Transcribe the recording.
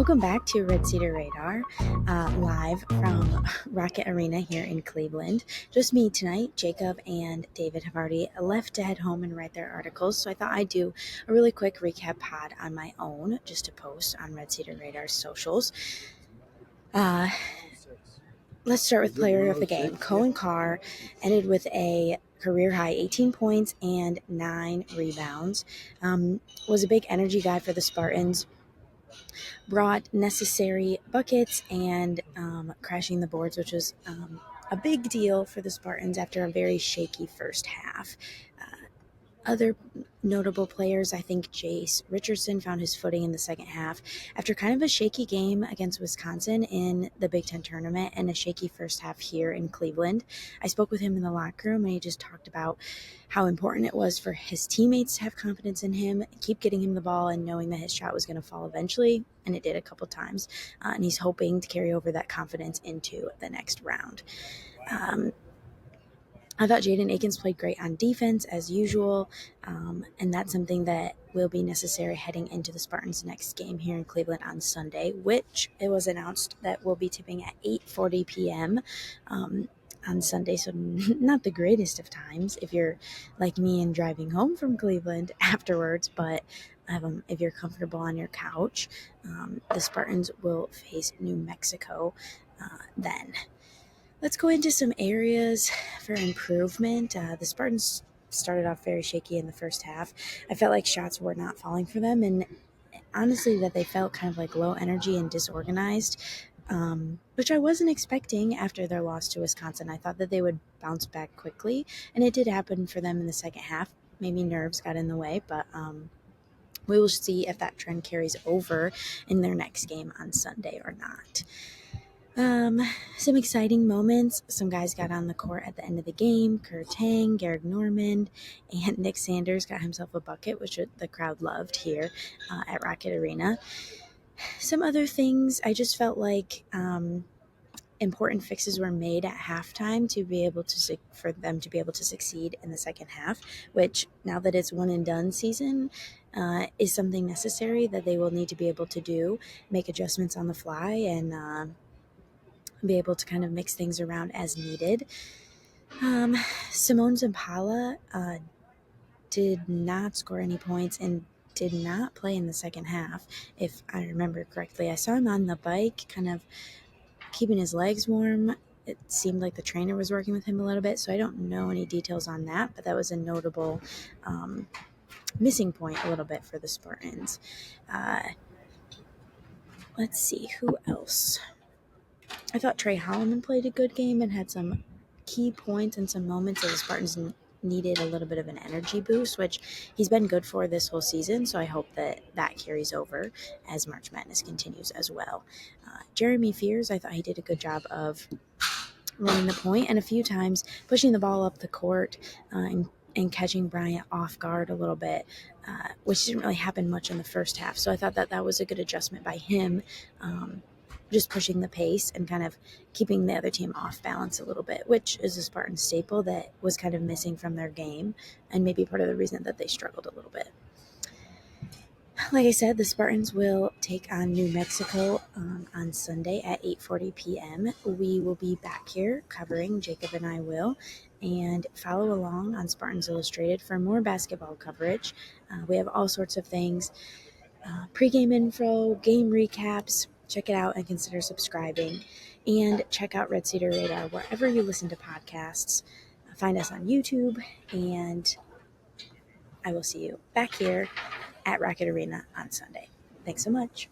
Welcome back to Red Cedar Radar, live from Rocket Arena here in Cleveland. Just me tonight. Jacob and David have already left to head home and write their articles, so I thought I'd do a really quick recap pod on my own, just to post on Red Cedar Radar's socials. Let's start with player of the game. Cohen Carr ended with a career-high 18 points and 9 rebounds. Was a big energy guy for the Spartans. Brought necessary buckets and crashing the boards, which was a big deal for the Spartans after a very shaky first half. Other notable players, I think Jace Richardson found his footing in the second half after kind of a shaky game against Wisconsin in the Big Ten tournament and a shaky first half here in Cleveland. I spoke with him in the locker room, and he just talked about how important it was for his teammates to have confidence in him, keep getting him the ball, and knowing that his shot was going to fall eventually, and it did a couple times. And he's hoping to carry over that confidence into the next round. I thought Jaden Akins played great on defense as usual, and that's something that will be necessary heading into the Spartans' next game here in Cleveland on Sunday, which it was announced that will be tipping at 8:40 p.m. On Sunday, so not the greatest of times if you're like me and driving home from Cleveland afterwards, but if you're comfortable on your couch, the Spartans will face New Mexico then. Let's go into some areas for improvement. The Spartans started off very shaky in the first half. I felt like shots were not falling for them, and honestly that they felt kind of like low energy and disorganized, which I wasn't expecting after their loss to Wisconsin. I thought that they would bounce back quickly, and it did happen for them in the second half. Maybe nerves got in the way, but we will see if that trend carries over in their next game on Sunday or not. Some exciting moments. Some guys got on the court at the end of the game. Kurt Tang, Garrick Normand, and Nick Sanders got himself a bucket, which the crowd loved here at Rocket Arena. Some other things, I just felt like important fixes were made at halftime to be able to for them to be able to succeed in the second half, which now that it's one and done season is something necessary that they will need to be able to do, make adjustments on the fly, and be able to kind of mix things around as needed. Simone Zampala did not score any points and did not play in the second half, if I remember correctly. I saw him on the bike kind of keeping his legs warm. It seemed like the trainer was working with him a little bit, so I don't know any details on that, but that was a notable missing point a little bit for the Spartans. Let's see, who else? I thought Trey Holloman played a good game and had some key points and some moments that the Spartans needed a little bit of an energy boost, which he's been good for this whole season, so I hope that carries over as March Madness continues as well. Jeremy Fears, I thought he did a good job of running the point and a few times pushing the ball up the court and catching Bryant off guard a little bit, which didn't really happen much in the first half. So I thought that was a good adjustment by him, just pushing the pace and kind of keeping the other team off balance a little bit, which is a Spartan staple that was kind of missing from their game and maybe part of the reason that they struggled a little bit. Like I said, the Spartans will take on New Mexico on Sunday at 8:40 p.m. We will be back here covering, Jacob and I will, and follow along on Spartans Illustrated for more basketball coverage. We have all sorts of things, pregame info, game recaps. Check it out and consider subscribing. And check out Red Cedar Radar wherever you listen to podcasts. Find us on YouTube, and I will see you back here at Rocket Arena on Sunday. Thanks so much.